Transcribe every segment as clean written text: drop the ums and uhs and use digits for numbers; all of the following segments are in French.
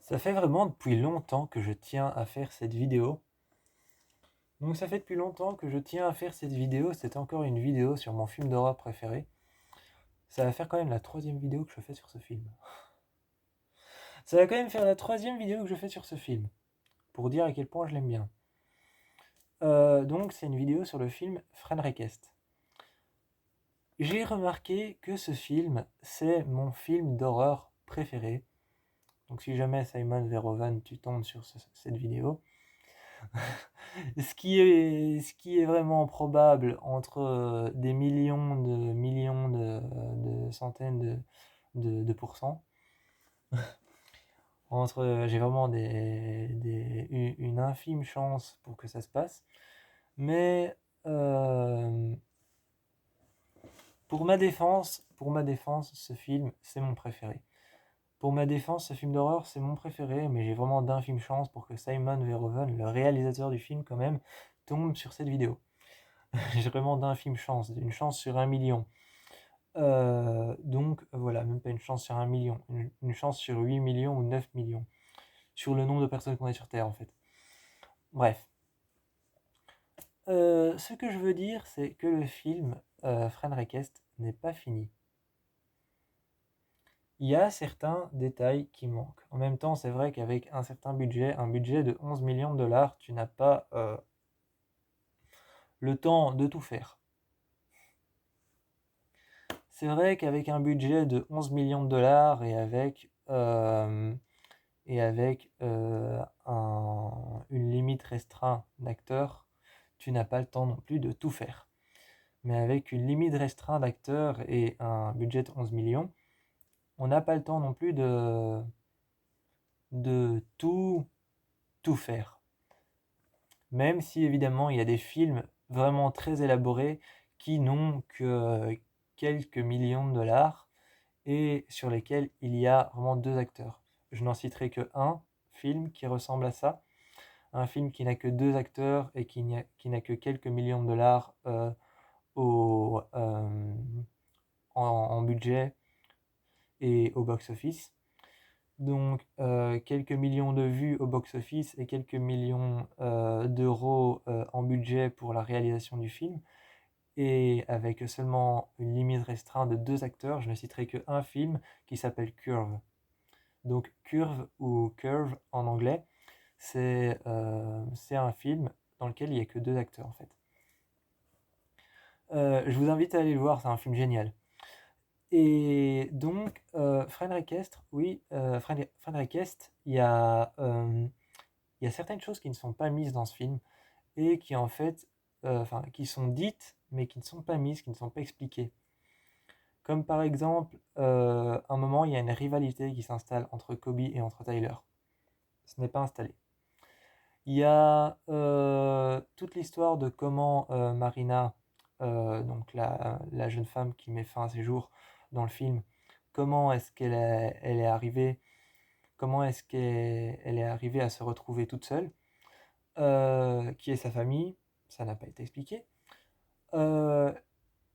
Ça fait vraiment depuis longtemps que je tiens à faire cette vidéo. Donc ça fait depuis longtemps que je tiens à faire cette vidéo. C'est encore une vidéo sur mon film d'horreur préféré. Ça va faire quand même la troisième vidéo que je fais sur ce film. Ça va quand même faire la troisième vidéo que je fais sur ce film. Pour dire à quel point je l'aime bien. Donc c'est une vidéo sur le film Frenrequest. J'ai remarqué que ce film, c'est mon film d'horreur préféré. Donc si jamais Simon Verhoeven, tu tombes sur cette vidéo, ce qui est vraiment probable entre des millions de centaines de pourcents, j'ai vraiment une infime chance pour que ça se passe. Mais euh, pour ma défense, ce film, c'est mon préféré. Pour ma défense, ce film d'horreur, c'est mon préféré, mais j'ai vraiment d'infimes chances pour que Simon Verhoeven, le réalisateur du film quand même, tombe sur cette vidéo. J'ai vraiment d'infimes chances, une chance sur un million. Donc voilà, même pas une chance sur un million, une chance sur 8 millions ou 9 millions, sur le nombre de personnes qu'on est sur Terre en fait. Bref. Ce que je veux dire, c'est que le film Frenrequest n'est pas fini. Il y a certains détails qui manquent. En même temps, c'est vrai qu'avec un certain budget, un budget de 11 millions de dollars, tu n'as pas le temps de tout faire. C'est vrai qu'avec un budget de 11 millions de dollars et avec une limite restreinte d'acteurs, tu n'as pas le temps non plus de tout faire. Mais avec une limite restreinte d'acteurs et un budget de 11 millions, on n'a pas le temps non plus de tout faire. Même si évidemment il y a des films vraiment très élaborés qui n'ont que quelques millions de dollars et sur lesquels il y a vraiment deux acteurs. Je n'en citerai que un film qui ressemble à ça, un film qui n'a que deux acteurs et qui n'a que quelques millions de dollars au, en budget et au box-office. Donc quelques millions de vues au box-office et quelques millions d'euros en budget pour la réalisation du film. Et avec seulement une limite restreinte de deux acteurs, je ne citerai qu'un film qui s'appelle Curve. Donc Curve ou Curve en anglais, c'est un film dans lequel il n'y a que deux acteurs en fait. Je vous invite à aller le voir, c'est un film génial. Et donc, Frenrequest, oui, Frenrequest, il y a certaines choses qui ne sont pas mises dans ce film et qui en fait, enfin, qui sont dites mais qui ne sont pas mises, qui ne sont pas expliquées. Comme par exemple, un moment, il y a une rivalité qui s'installe entre Kobe et entre Tyler. Ce n'est pas installé. Il y a toute l'histoire de comment Marina, donc la jeune femme qui met fin à ses jours dans le film, comment est-ce elle est arrivée, comment est-ce qu'elle est arrivée à se retrouver toute seule, qui est sa famille, ça n'a pas été expliqué. Euh,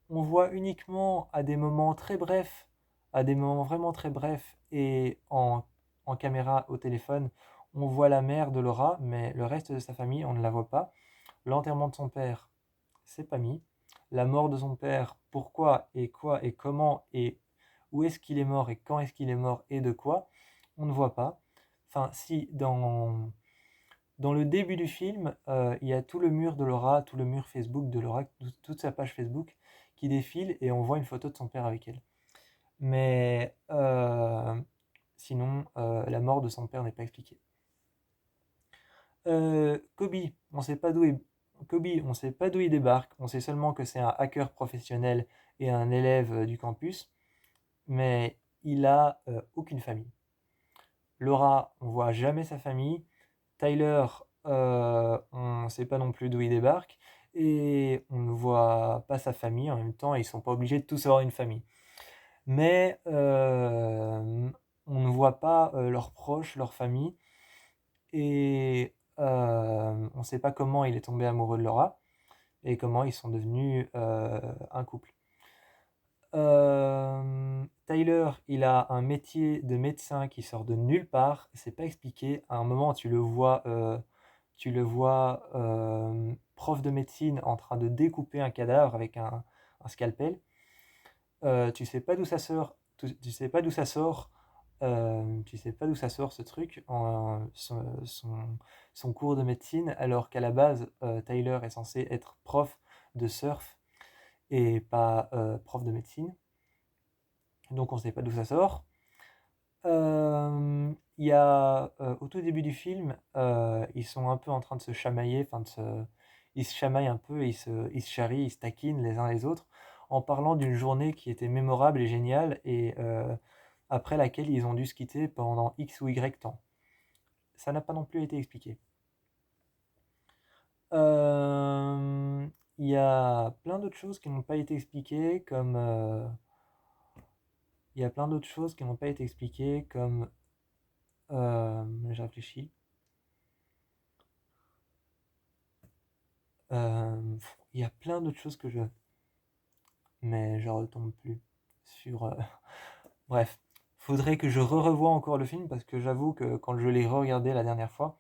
on voit uniquement à des moments très brefs, à des moments vraiment très brefs et en caméra au téléphone, on voit la mère de Laura, mais le reste de sa famille, on ne la voit pas. L'enterrement de son père, c'est pas mis. La mort de son père, pourquoi et quoi et comment et où est-ce qu'il est mort et quand est-ce qu'il est mort et de quoi, on ne voit pas. Enfin, si, dans le début du film, il y a tout le mur de Laura, tout le mur Facebook de Laura, toute sa page Facebook qui défile et on voit une photo de son père avec elle. Mais sinon, la mort de son père n'est pas expliquée. Kobe, on sait pas d'où il... Kobe, on sait pas d'où il débarque, on sait seulement que c'est un hacker professionnel et un élève du campus, mais il a aucune famille. Laura, on voit jamais sa famille. Tyler, on ne sait pas non plus d'où il débarque. Et on ne voit pas sa famille en même temps, et ils sont pas obligés de tous avoir une famille. Mais on ne voit pas leurs proches, leur famille. Et on ne sait pas comment il est tombé amoureux de Laura et comment ils sont devenus un couple. Tyler, il a un métier de médecin qui sort de nulle part, c'est pas expliqué. À un moment, tu le vois prof de médecine en train de découper un cadavre avec un scalpel. Tu sais pas d'où ça sort, tu sais pas d'où ça sort, tu sais pas d'où ça sort ce truc, son cours de médecine, alors qu'à la base, Tyler est censé être prof de surf et pas prof de médecine. Donc on sait pas d'où ça sort. Il y a au tout début du film, ils sont un peu en train de se chamailler, ils se chamaillent un peu, ils se charrient, ils se taquinent les uns les autres, en parlant d'une journée qui était mémorable et géniale, et après laquelle ils ont dû se quitter pendant X ou Y temps. Ça n'a pas non plus été expliqué. Il y a plein d'autres choses qui n'ont pas été expliquées, comme il y a plein d'autres choses qui n'ont pas été expliquées, comme je réfléchis. Il y a plein d'autres choses que je... Mais je retombe plus sur... Bref, faudrait que je revoie encore le film parce que j'avoue que quand je l'ai regardé la dernière fois,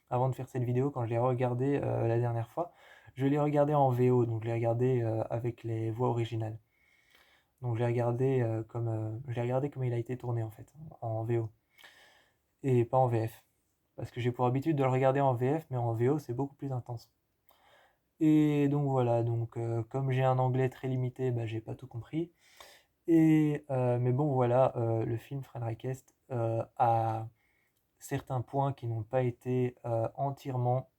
avant de faire cette vidéo, quand je l'ai regardé la dernière fois, je l'ai regardé en VO, donc je l'ai regardé avec les voix originales. Donc je l'ai regardé comme il a été tourné en fait, en VO, et pas en VF. Parce que j'ai pour habitude de le regarder en VF, mais en VO c'est beaucoup plus intense. Et donc voilà, donc comme j'ai un anglais très limité, bah, j'ai pas tout compris. Mais bon voilà, le film Fahrenheit a certains points qui n'ont pas été entièrement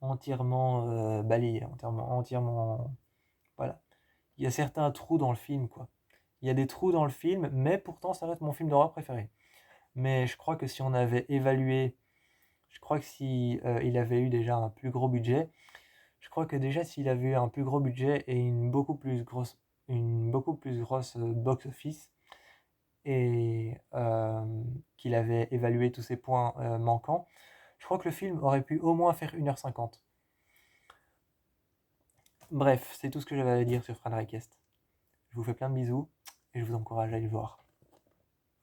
balayés, entièrement, voilà. Il y a certains trous dans le film, quoi. Il y a des trous dans le film, mais pourtant ça reste mon film d'horreur préféré. Mais je crois que si on avait évalué, je crois que si il avait eu déjà un plus gros budget, je crois que déjà s'il avait eu un plus gros budget et une beaucoup plus grosse box-office, et qu'il avait évalué tous ses points manquants, je crois que le film aurait pu au moins faire 1h50. Bref, c'est tout ce que j'avais à dire sur Fran Request. Je vous fais plein de bisous et je vous encourage à aller le voir.